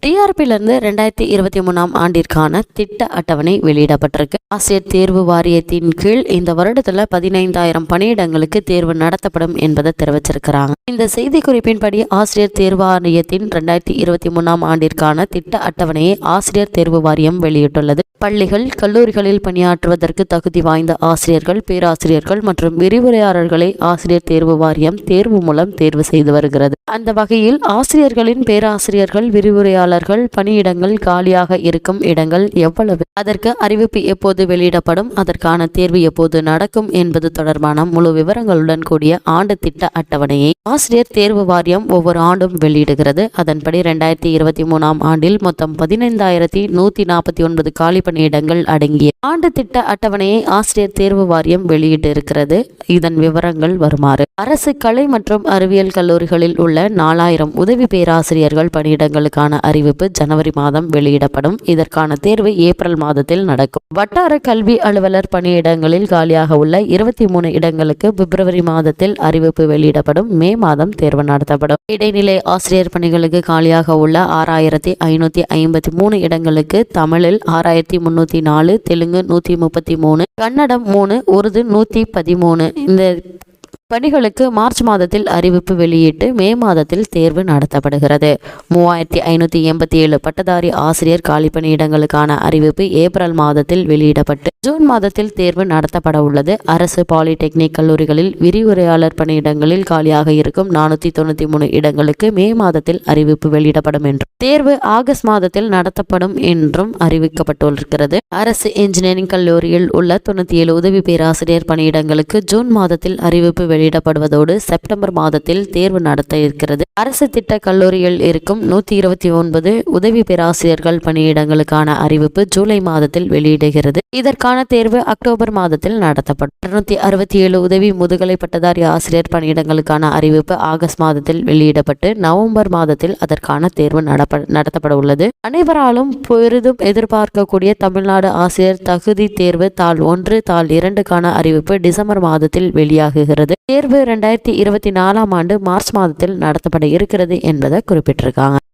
டிஆர்பியிலிருந்து 2023ஆம் ஆண்டிற்கான திட்ட அட்டவணை வெளியிடப்பட்டிருக்கு. ஆசிரியர் தேர்வு வாரியத்தின் கீழ் இந்த வருடத்துல 15,000 பணியிடங்களுக்கு தேர்வு நடத்தப்படும் என்பதை தெரிவிச்சிருக்கிறாங்க. இந்த செய்தி குறிப்பின்படி ஆசிரியர் தேர்வு வாரியத்தின் 2023ஆம் ஆண்டிற்கான திட்ட அட்டவணையை ஆசிரியர் தேர்வு வாரியம் வெளியிட்டுள்ளது. பள்ளிகள், கல்லூரிகளில் பணியாற்றுவதற்கு தகுதி வாய்ந்த ஆசிரியர்கள், பேராசிரியர்கள் மற்றும் விரிவுரையாளர்களை ஆசிரியர் தேர்வு வாரியம் தேர்வு மூலம் தேர்வு செய்து வருகிறது. அந்த வகையில் ஆசிரியர்களின், பேராசிரியர்கள், விரிவுரையாளர்கள் பணியிடங்கள் காலியாக இருக்கும் இடங்கள் எவ்வளவு, அதற்கு அறிவிப்பு எப்போது வெளியிடப்படும், அதற்கான தேர்வு எப்போது நடக்கும் என்பது தொடர்பான முழு விவரங்களுடன் கூடிய ஆண்டு திட்ட அட்டவணையை ஆசிரியர் தேர்வு வாரியம் ஒவ்வொரு ஆண்டும் வெளியிடுகிறது. அதன்படி 2023ஆம் ஆண்டில் மொத்தம் 15,149 காலி பணியிடங்கள் அடங்கிய ஆண்டு திட்ட அட்டவணையை ஆசிரியர் தேர்வு வாரியம் வெளியிட்டு இருக்கிறது. இதன் விவரங்கள் வருமாறு: அரசு கலை மற்றும் அறிவியல் கல்லூரிகளில் உள்ள 4,000 உதவி பேராசிரியர்கள் பணியிடங்களுக்கான அறிவிப்பு ஜனவரி மாதம் வெளியிடப்படும். இதற்கான தேர்வு ஏப்ரல் மாதத்தில் நடக்கும். வட்டார கல்வி அலுவலர் பணியிடங்களில் காலியாக உள்ள 23 இடங்களுக்கு பிப்ரவரி மாதத்தில் அறிவிப்பு வெளியிடப்படும். மே மாதம் தேர்வு நடத்தப்படும். இடைநிலை ஆசிரியர் பணிகளுக்கு காலியாக உள்ள 6,553 இடங்களுக்கு தமிழில் 6,304, தெலுங்கு 133, கன்னடம் 3, உருது 113 இந்த பணிகளுக்கு மார்ச் மாதத்தில் அறிவிப்பு வெளியிட்டு மே மாதத்தில் தேர்வு நடத்தப்படுகிறது. 3,587 பட்டதாரி ஆசிரியர் காலி பணியிடங்களுக்கான அறிவிப்பு ஏப்ரல் மாதத்தில் வெளியிடப்பட்டு ஜூன் மாதத்தில் தேர்வு நடத்தப்பட உள்ளது. அரசு பாலிடெக்னிக் கல்லூரிகளில் விரிவுரையாளர் பணியிடங்களில் காலியாக இருக்கும் 493 இடங்களுக்கு மே மாதத்தில் அறிவிப்பு வெளியிடப்படும் என்றும் தேர்வு ஆகஸ்ட் மாதத்தில் நடத்தப்படும் என்றும் அறிவிக்கப்பட்டிருக்கிறது. அரசு இன்ஜினியரிங் கல்லூரியில் உள்ள 97 உதவி பேராசிரியர் பணியிடங்களுக்கு ஜூன் மாதத்தில் அறிவிப்பு வெளியிடப்படுவதோடு செப்டம்பர் மாதத்தில் தேர்வு நடத்த இருக்கிறது. அரசு திட்ட கல்லூரியில் இருக்கும் 129 உதவி பேராசிரியர்கள் பணியிடங்களுக்கான அறிவிப்பு ஜூலை மாதத்தில் வெளியிடுகிறது. இதற்கான தேர்வு அக்டோபர் மாதத்தில் நடத்தப்படும். 267 உதவி முதுகலை பட்டதாரி ஆசிரியர் பணியிடங்களுக்கான அறிவிப்பு ஆகஸ்ட் மாதத்தில் வெளியிடப்பட்டு நவம்பர் மாதத்தில் அதற்கான தேர்வு நடத்தப்பட உள்ளது. அனைவராலும் பெரிதும் எதிர்பார்க்கக்கூடிய தமிழ்நாடு ஆசிரியர் தகுதி தேர்வு தாள் 1, தாள் 2க்கான அறிவிப்பு டிசம்பர் மாதத்தில் வெளியாகுகிறது. தேர்வு 2024ஆம் ஆண்டு மார்ச் மாதத்தில் நடத்தப்பட இருக்கிறது என்பதை குறிப்பிட்டிருக்காங்க.